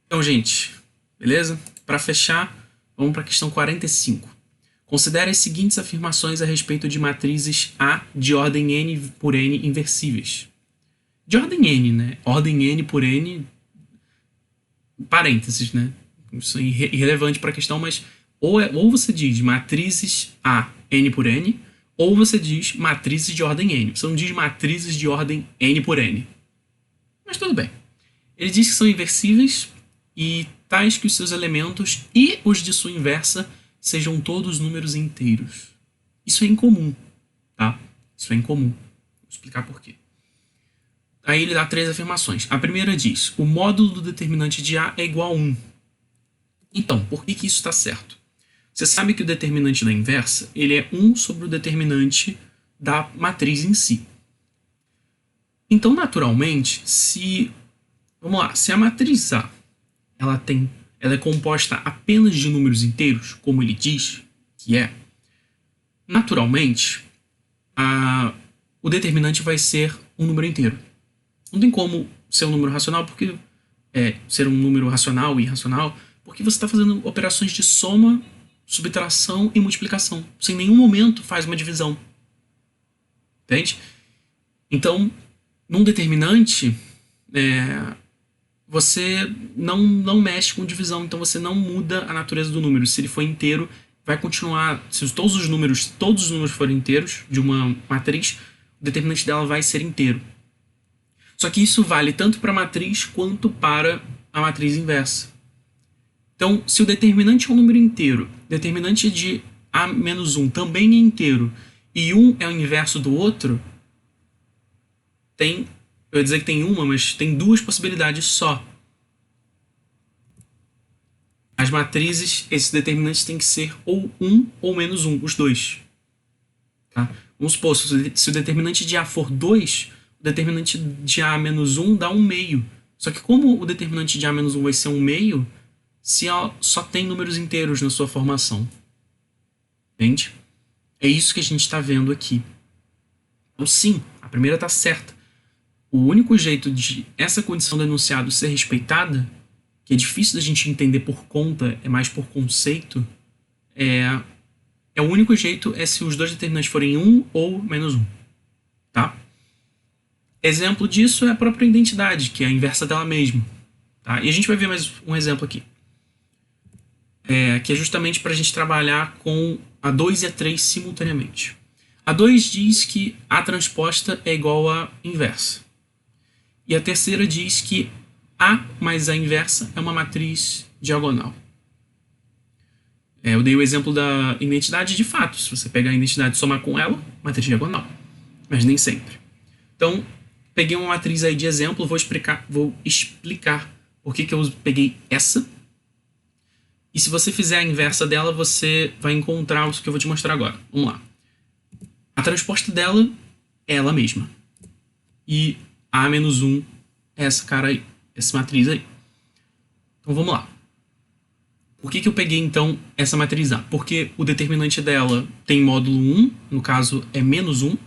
Então, gente, beleza? Para fechar, vamos para a questão 45. Considere as seguintes afirmações a respeito de matrizes A de ordem n por n inversíveis. De ordem n, né? Ordem n por n, parênteses, né? Isso é irrelevante para a questão, mas ou você diz matrizes A n por n, ou você diz matrizes de ordem n. Você não diz matrizes de ordem n por n. Mas tudo bem. Ele diz que são inversíveis e tais que os seus elementos e os de sua inversa sejam todos números inteiros. Isso é incomum, tá? Isso é incomum. Vou explicar por quê. Aí ele dá três afirmações. A primeira diz: o módulo do determinante de A é igual a 1. Então, por que isso está certo? Você sabe que o determinante da inversa ele é 1 sobre o determinante da matriz em si. Então, naturalmente, vamos lá, se a matriz A ela é composta apenas de números inteiros, como ele diz que é, naturalmente, o determinante vai ser um número inteiro. Não tem como ser um número racional, porque ser um número racional e irracional, porque você está fazendo operações de soma, subtração e multiplicação. Você em nenhum momento faz uma divisão. Entende? Então, num determinante, você não mexe com divisão, então você não muda a natureza do número. Se ele for inteiro, vai continuar. Se todos os números forem inteiros de uma matriz, o determinante dela vai ser inteiro. Só que isso vale tanto para a matriz quanto para a matriz inversa. Então, se o determinante é um número inteiro, o determinante de A menos 1 também é inteiro, e 1 é o inverso do outro, eu ia dizer que tem uma, mas tem duas possibilidades só. As matrizes, esses determinantes têm que ser ou 1 ou menos 1, os dois. Tá? Vamos supor, se o determinante de A for 2, o determinante de A menos 1 dá 1 meio. Só que como o determinante de A menos 1 vai ser 1 meio, se A só tem números inteiros na sua formação. Entende? É isso que a gente está vendo aqui. Então sim, a primeira está certa. O único jeito de essa condição do enunciado ser respeitada, que é difícil da gente entender por conta, é mais por conceito, o único jeito é se os dois determinantes forem 1 ou menos 1. Tá? Exemplo disso é a própria identidade, que é a inversa dela mesma. Tá? E a gente vai ver mais um exemplo aqui. Que é justamente para a gente trabalhar com a 2 e a 3 simultaneamente. A 2 diz que A transposta é igual a inversa. E a terceira diz que A mais A inversa é uma matriz diagonal. Eu dei o exemplo da identidade de fato. Se você pegar a identidade e somar com ela, matriz diagonal. Mas nem sempre. Então, peguei uma matriz aí de exemplo, vou explicar por que eu peguei essa. E se você fizer a inversa dela, você vai encontrar o que eu vou te mostrar agora. Vamos lá. A transposta dela é ela mesma. E A menos 1 é essa cara aí, essa matriz aí. Então vamos lá. Por que eu peguei então essa matriz A? Porque o determinante dela tem módulo 1, no caso é menos 1.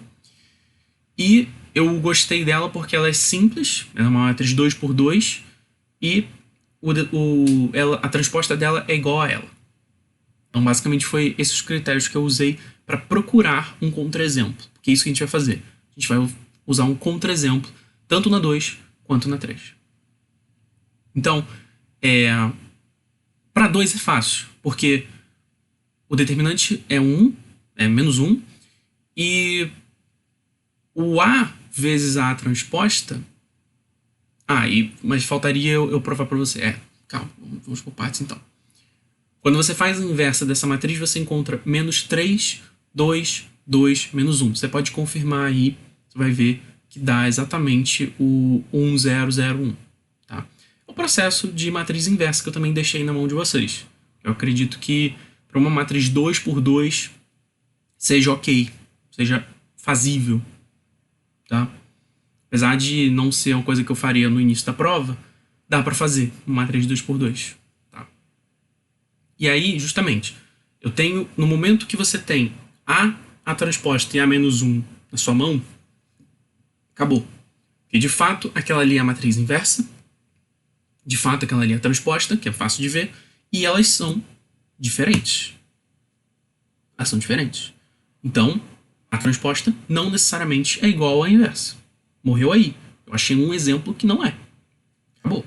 E eu gostei dela porque ela é simples, ela é uma matriz 2 por 2 e a transposta dela é igual a ela. Então basicamente foi esses os critérios que eu usei para procurar um contra-exemplo. Porque é isso que a gente vai fazer. A gente vai usar um contra-exemplo tanto na 2 quanto na 3. Então, para 2 é fácil, porque o determinante é 1, é menos 1, e o A vezes A transposta... mas faltaria eu provar para você. Calma, vamos por partes então. Quando você faz a inversa dessa matriz, você encontra menos 3, 2, 2, menos 1. Você pode confirmar aí, você vai ver que dá exatamente o 1, 0, 0, 1. Tá? É o processo de matriz inversa que eu também deixei na mão de vocês. Eu acredito que para uma matriz 2 por 2 seja ok, seja fazível. Tá? Apesar de não ser uma coisa que eu faria no início da prova, dá para fazer uma matriz 2 por 2. Tá? E aí, justamente, eu tenho, no momento que você tem A transposta e A menos 1 na sua mão, acabou. Porque, de fato, aquela ali é a matriz inversa De fato, aquela ali é transposta, que é fácil de ver, e elas são diferentes. Elas são diferentes. Então, a transposta não necessariamente é igual à inversa. Morreu aí. Eu achei um exemplo que não é. Acabou.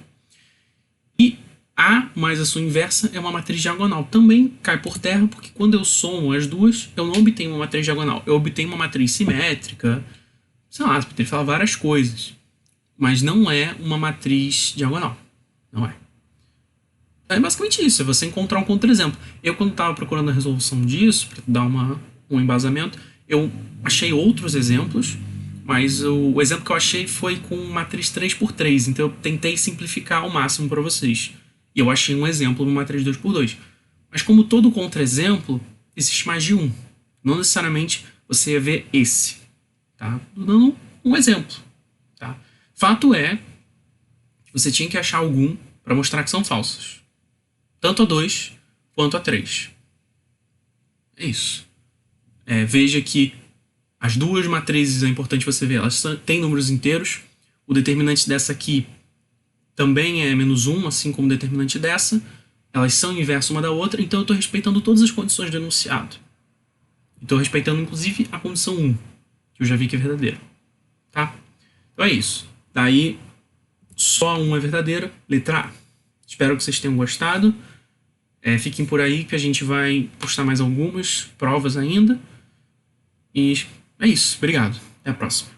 E A mais a sua inversa é uma matriz diagonal. Também cai por terra, porque quando eu somo as duas, eu não obtenho uma matriz diagonal. Eu obtenho uma matriz simétrica. Sei lá, você pode falar várias coisas. Mas não é uma matriz diagonal. Não é. É basicamente isso, é você encontrar um contra-exemplo. Eu, quando estava procurando a resolução disso, para dar um embasamento, eu achei outros exemplos, mas o exemplo que eu achei foi com matriz 3x3, então eu tentei simplificar ao máximo para vocês. E eu achei um exemplo numa matriz 2x2. Mas como todo contra-exemplo, existe mais de um. Não necessariamente você ia ver esse. Tá? Tô dando um exemplo. Tá? Fato é que você tinha que achar algum para mostrar que são falsos. Tanto a 2 quanto a 3. É isso. Veja que as duas matrizes, é importante você ver, elas têm números inteiros. O determinante dessa aqui também é -1, assim como o determinante dessa. Elas são inverso uma da outra, então eu estou respeitando todas as condições do enunciado. Estou respeitando, inclusive, a condição 1, que eu já vi que é verdadeira. Tá? Então é isso. Daí, só 1 é verdadeira, letra A. Espero que vocês tenham gostado. Fiquem por aí que a gente vai postar mais algumas provas ainda. E é isso. Obrigado. Até a próxima.